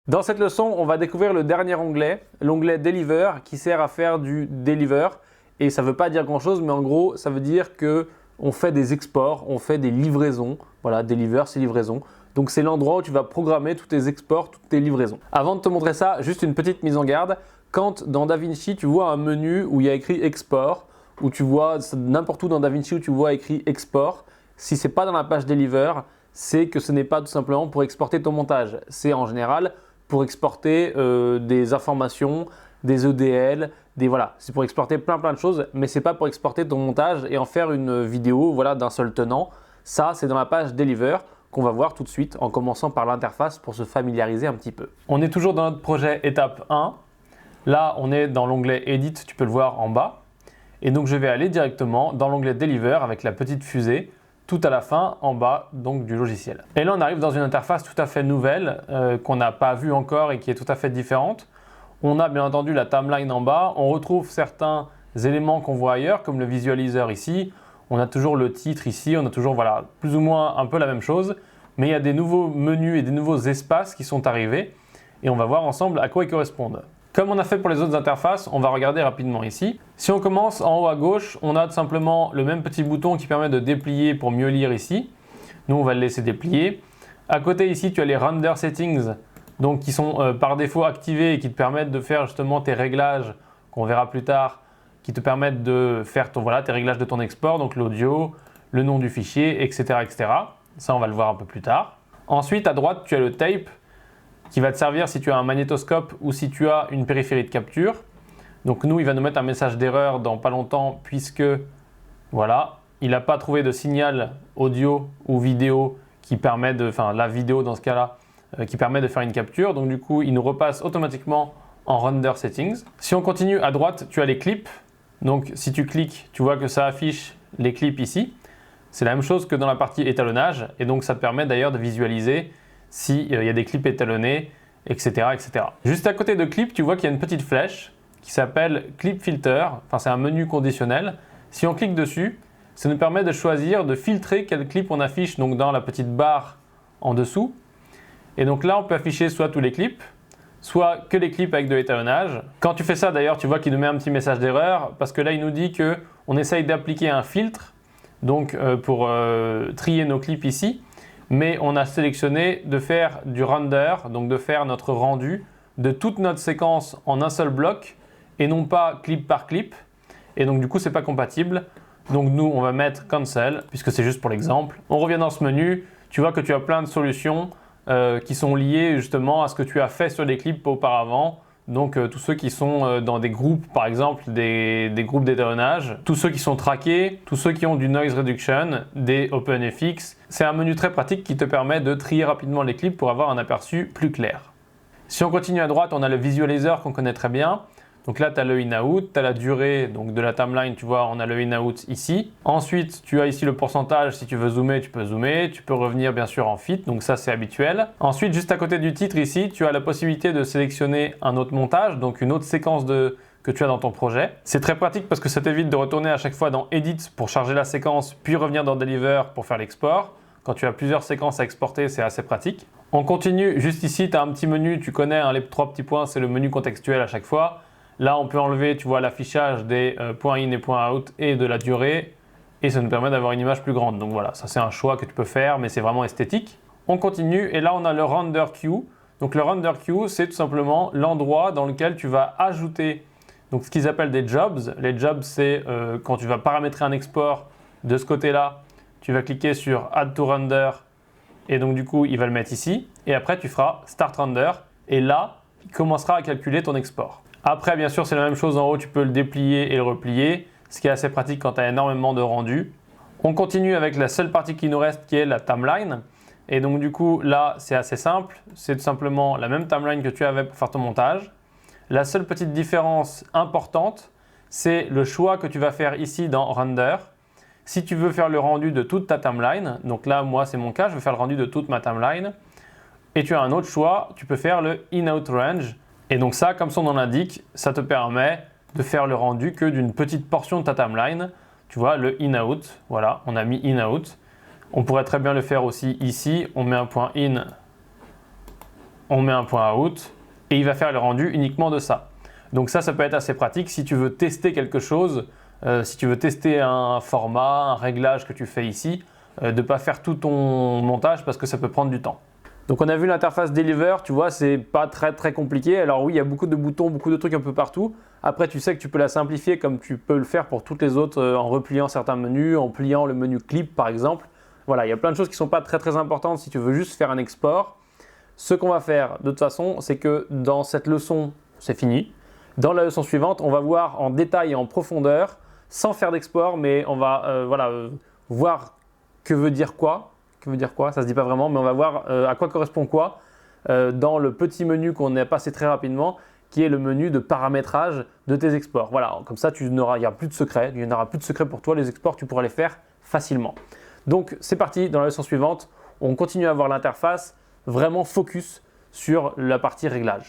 Dans cette leçon, on va découvrir le dernier onglet, l'onglet Deliver, qui sert à faire du Deliver. Et ça ne veut pas dire grand-chose, mais en gros, ça veut dire qu'on fait des exports, on fait des livraisons. Voilà, Deliver, c'est livraison. Donc c'est l'endroit où tu vas programmer tous tes exports, toutes tes livraisons. Avant de te montrer ça, juste une petite mise en garde. Quand dans DaVinci, tu vois un menu où il y a écrit Export, où tu vois n'importe où dans DaVinci où tu vois écrit Export, si ce n'est pas dans la page Deliver, c'est que ce n'est pas tout simplement pour exporter ton montage. C'est en général pour exporter des informations, des EDL, voilà, c'est pour exporter plein de choses, mais c'est pas pour exporter ton montage et en faire une vidéo voilà, d'un seul tenant. Ça, c'est dans la page Deliver qu'on va voir tout de suite en commençant par l'interface pour se familiariser un petit peu. On est toujours dans notre projet étape 1. Là, on est dans l'onglet Edit, tu peux le voir en bas. Et donc, je vais aller directement dans l'onglet Deliver avec la petite fusée tout à la fin, en bas donc du logiciel. Et là, on arrive dans une interface tout à fait nouvelle qu'on n'a pas vue encore et qui est tout à fait différente. On a bien entendu la timeline en bas. On retrouve certains éléments qu'on voit ailleurs, comme le visualiseur ici. On a toujours le titre ici. On a toujours voilà, plus ou moins un peu la même chose. Mais il y a des nouveaux menus et des nouveaux espaces qui sont arrivés. Et on va voir ensemble à quoi ils correspondent. Comme on a fait pour les autres interfaces, on va regarder rapidement ici. Si on commence en haut à gauche, on a tout simplement le même petit bouton qui permet de déplier pour mieux lire ici. Nous, on va le laisser déplier. À côté ici, tu as les Render Settings, donc qui sont par défaut activés et qui te permettent de faire justement tes réglages, qu'on verra plus tard, qui te permettent de faire tes réglages de ton export, donc l'audio, le nom du fichier, etc., etc. Ça, on va le voir un peu plus tard. Ensuite, à droite, tu as le Tape, qui va te servir si tu as un magnétoscope ou si tu as une périphérie de capture. Donc nous, il va nous mettre un message d'erreur dans pas longtemps puisque voilà, il n'a pas trouvé de signal audio ou vidéo qui permet de, la vidéo dans ce cas-là, qui permet de faire une capture. Donc du coup, il nous repasse automatiquement en Render Settings. Si on continue à droite, tu as les clips. Donc si tu cliques, tu vois que ça affiche les clips ici. C'est la même chose que dans la partie étalonnage et donc ça te permet d'ailleurs de visualiser s'il y a des clips étalonnés, etc., etc. Juste à côté de clip, tu vois qu'il y a une petite flèche qui s'appelle Clip Filter. Enfin, c'est un menu conditionnel. Si on clique dessus, ça nous permet de choisir, de filtrer quel clip on affiche donc dans la petite barre en dessous. Et donc là, on peut afficher soit tous les clips, soit que les clips avec de l'étalonnage. Quand tu fais ça, d'ailleurs, tu vois qu'il nous met un petit message d'erreur parce que là, il nous dit qu'on essaye d'appliquer un filtre donc, pour trier nos clips ici. Mais on a sélectionné de faire du render, donc de faire notre rendu de toute notre séquence en un seul bloc et non pas clip par clip. Et donc du coup, c'est pas compatible. Donc nous, on va mettre cancel puisque c'est juste pour l'exemple. On revient dans ce menu, tu vois que tu as plein de solutions qui sont liées justement à ce que tu as fait sur les clips auparavant. Donc tous ceux qui sont dans des groupes, par exemple des groupes d'étalonnage, tous ceux qui sont traqués, tous ceux qui ont du noise reduction, des OpenFX. C'est un menu très pratique qui te permet de trier rapidement les clips pour avoir un aperçu plus clair. Si on continue à droite, on a le visualizer qu'on connaît très bien. Donc là, tu as le in-out, tu as la durée donc de la timeline, tu vois, on a le in-out ici. Ensuite, tu as ici le pourcentage, si tu veux zoomer, tu peux revenir bien sûr en fit, donc ça c'est habituel. Ensuite, juste à côté du titre ici, tu as la possibilité de sélectionner un autre montage, donc une autre séquence que tu as dans ton projet. C'est très pratique parce que ça t'évite de retourner à chaque fois dans Edit pour charger la séquence, puis revenir dans Deliver pour faire l'export. Quand tu as plusieurs séquences à exporter, c'est assez pratique. On continue, juste ici, tu as un petit menu, tu connais, les 3 petits points, c'est le menu contextuel à chaque fois. Là, on peut enlever, tu vois, l'affichage des points in et points out et de la durée. Et ça nous permet d'avoir une image plus grande. Donc voilà, ça c'est un choix que tu peux faire, mais c'est vraiment esthétique. On continue et là, on a le render queue. Donc le render queue, c'est tout simplement l'endroit dans lequel tu vas ajouter donc, ce qu'ils appellent des jobs. Les jobs, c'est quand tu vas paramétrer un export de ce côté-là, tu vas cliquer sur Add to Render et donc du coup, il va le mettre ici. Et après, tu feras Start Render et là, il commencera à calculer ton export. Après, bien sûr, c'est la même chose en haut, tu peux le déplier et le replier, ce qui est assez pratique quand tu as énormément de rendu. On continue avec la seule partie qui nous reste qui est la timeline. Et donc du coup, là, c'est assez simple. C'est tout simplement la même timeline que tu avais pour faire ton montage. La seule petite différence importante, c'est le choix que tu vas faire ici dans Render. Si tu veux faire le rendu de toute ta timeline, donc là, moi, c'est mon cas, je veux faire le rendu de toute ma timeline. Et tu as un autre choix, tu peux faire le In-Out Range. Et donc ça, comme son nom l'indique, ça te permet de faire le rendu que d'une petite portion de ta timeline. Tu vois, le in-out, voilà, on a mis in-out. On pourrait très bien le faire aussi ici, on met un point in on met un point out et il va faire le rendu uniquement de ça. Donc ça peut être assez pratique si tu veux tester quelque chose, si tu veux tester un format, un réglage que tu fais ici, de ne pas faire tout ton montage parce que ça peut prendre du temps. Donc on a vu l'interface Deliver, tu vois, c'est pas très compliqué. Alors oui, il y a beaucoup de boutons, beaucoup de trucs un peu partout. Après, tu sais que tu peux la simplifier comme tu peux le faire pour toutes les autres en repliant certains menus, en pliant le menu clip par exemple. Voilà, il y a plein de choses qui ne sont pas très importantes si tu veux juste faire un export. Ce qu'on va faire de toute façon, c'est que dans cette leçon, c'est fini. Dans la leçon suivante, on va voir en détail et en profondeur, sans faire d'export, mais on va voir que veut dire quoi. Que veut dire quoi? Ça se dit pas vraiment, mais on va voir à quoi correspond quoi dans le petit menu qu'on a passé très rapidement, qui est le menu de paramétrage de tes exports. Voilà, comme ça, il n'y aura plus de secret. Il n'y aura plus de secret pour toi. Les exports, tu pourras les faire facilement. Donc, c'est parti. Dans la leçon suivante, on continue à voir l'interface, vraiment focus sur la partie réglage.